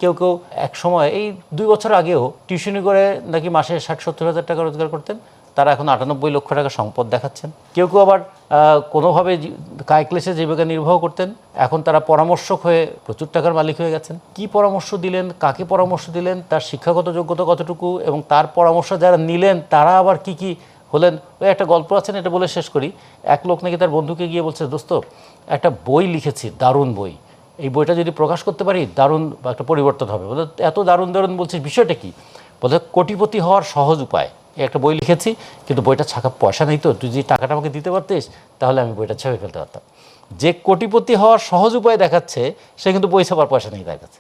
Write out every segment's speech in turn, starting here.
কেউ কেউ এক সময় এই 2 বছর আগেও টিউশনি করে নাকি মাসে 60-70 হাজার টাকা রোজগার করতেন, তারা এখন 98 লক্ষ টাকা সম্পদ দেখাচ্ছেন। কেউ কেউ আবার কোনোভাবে কায়ক্লেশে জীবিকা নির্বাহ করতেন, এখন তারা পরামর্শক হয়ে প্রচুর টাকার মালিক হয়ে গেছেন। কি পরামর্শ দিলেন, কাকে পরামর্শ দিলেন, তার শিক্ষাগত যোগ্যতা কতটুকু, এবং তার পরামর্শ যারা নিলেন তারা আবার কি কি হলেন। ওই একটা গল্প আছেন, এটা বলে শেষ করি। এক লোক নাকি তার বন্ধুকে গিয়ে বলছে, দোস্ত একটা বই লিখেছি, দারুণ বই, এই বইটা যদি প্রকাশ করতে পারি দারুণ একটা পরিবর্তন হবে। বলে এত দারুণ দারুণ বলছিস, বিষয়টা কি? বলে কোটিপতি হওয়ার সহজ উপায়, একটা বই লিখেছি, কিন্তু বইটা ছাপা পয়সা নেই, তো তুই যদি টাকাটা আমাকে দিতে পারতিস তাহলে আমি বইটা ছেপে ফেলতে পারতাম। যে কোটিপতি হওয়ার সহজ উপায় দেখাচ্ছে সে কিন্তু বই ছাপার পয়সা নেই তার কাছে।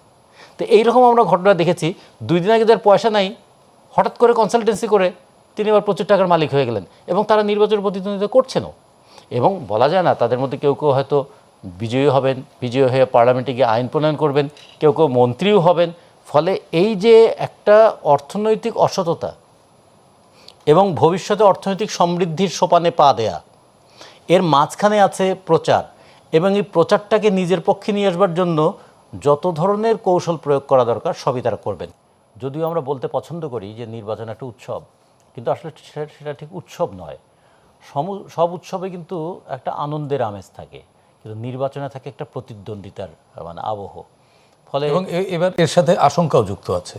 তো এইরকম আমরা ঘটনা দেখেছি। 2 দিন আগে যার পয়সা নাই, হঠাৎ করে কনসালটেন্সি করে তিনি আবার প্রচুর টাকার মালিক হয়ে গেলেন, এবং তারা নির্বাচনের প্রতিদ্বন্দ্বিতা করছেনও। এবং বলা যায় না, তাদের মধ্যে কেউ কেউ হয়তো বিজয়ী হবেন, বিজয়ী হয়ে পার্লামেন্টে গিয়ে আইন প্রণয়ন করবেন, কেউ কেউ মন্ত্রীও হবেন। ফলে এই যে একটা অর্থনৈতিক অসততা এবং ভবিষ্যতে অর্থনৈতিক সমৃদ্ধির সোপানে পা দেয়া, এর মাঝখানে আছে প্রচার, এবং এই প্রচারটাকে নিজের পক্ষে নিয়ে আসবার জন্য যত ধরনের কৌশল প্রয়োগ করা দরকার সবই তারা করবেন। যদিও আমরা বলতে পছন্দ করি যে নির্বাচন একটা উৎসব, কিন্তু আসলে সেটা ঠিক উৎসব নয়। সব উৎসবে কিন্তু একটা আনন্দের আমেজ থাকে, কিন্তু নির্বাচনে থাকে একটা প্রতিদ্বন্দ্বিতার মানে আবহ। ফলে এবং এবার এর সাথে আশঙ্কাও যুক্ত আছে,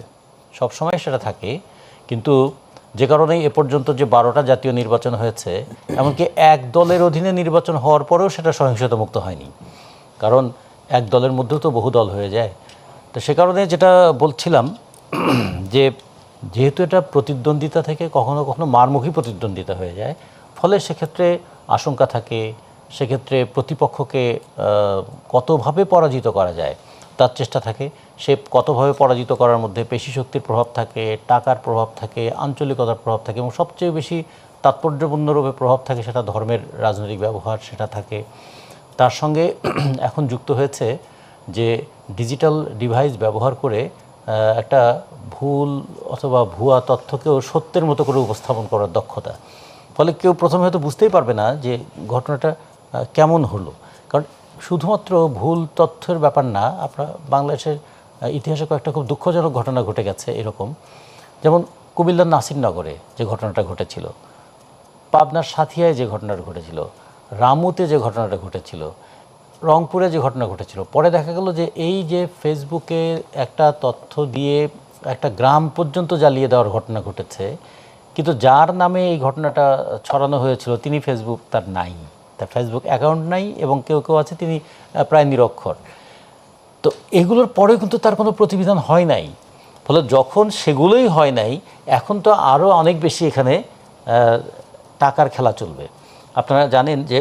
সবসময় সেটা থাকে। কিন্তু যে কারণেই এ পর্যন্ত যে 12টা জাতীয় নির্বাচন হয়েছে, এমনকি এক দলের অধীনে নির্বাচন হওয়ার পরেও সেটা সহিংসতা মুক্ত হয়নি, কারণ এক দলের মধ্যেও তো বহু দল হয়ে যায়। তো সে কারণে যেটা বলছিলাম যে যেহেতু এটা প্রতিদ্বন্দ্বিতা থেকে কখনো কখনো মারমুখী প্রতিদ্বন্দ্বিতা হয়ে যায়, ফলে সেক্ষেত্রে আশঙ্কা থাকে, সেক্ষেত্রে প্রতিপক্ষকে কতভাবে পরাজিত করা যায় তার চেষ্টা থাকে। সে কতভাবে পরাজিত করার মধ্যে পেশিশক্তির প্রভাব থাকে, টাকার প্রভাব থাকে, আঞ্চলিকতার প্রভাব থাকে, এবং সবচেয়ে বেশি তাৎপর্যপূর্ণরূপে প্রভাব থাকে সেটা ধর্মের রাজনৈতিক ব্যবহার, সেটা থাকে। তার সঙ্গে এখন যুক্ত হয়েছে যে ডিজিটাল ডিভাইস ব্যবহার করে একটা ভুল অথবা ভুয়া তথ্যকেও সত্যের মতো করে উপস্থাপন করার দক্ষতা। ফলে কেউ প্রথমে হয়তো বুঝতেই পারবে না যে ঘটনাটা কেমন হলো, কারণ শুধুমাত্র ভুল তথ্যের ব্যাপার না। আপনার বাংলাদেশের ইতিহাসে কয়েকটা খুব দুঃখজনক ঘটনা ঘটে গেছে এরকম, যেমন কুমিল্লার নাসিরনগরে যে ঘটনাটা ঘটেছিল, পাবনার সাথিয়ায় যে ঘটনাটা ঘটেছিল, রামুতে যে ঘটনাটা ঘটেছিল, রংপুরে যে ঘটনা ঘটেছিল। পরে দেখা গেল যে এই যে ফেসবুকে একটা তথ্য দিয়ে একটা গ্রাম পর্যন্ত জ্বালিয়ে দেওয়ার ঘটনা ঘটেছে, কিন্তু যার নামে এই ঘটনাটা ছড়ানো হয়েছিল তিনি ফেসবুক তার নাই, তার ফেসবুক অ্যাকাউন্ট নাই, এবং কেউ কেউ আছে তিনি প্রায় নিরক্ষর। তো এগুলোর পরেও কিন্তু তার কোনো প্রতিবিধান হয় নাই। ফলে যখন সেগুলোই হয় নাই, এখন তো আরও অনেক বেশি এখানে টাকার খেলা চলবে। আপনারা জানেন যে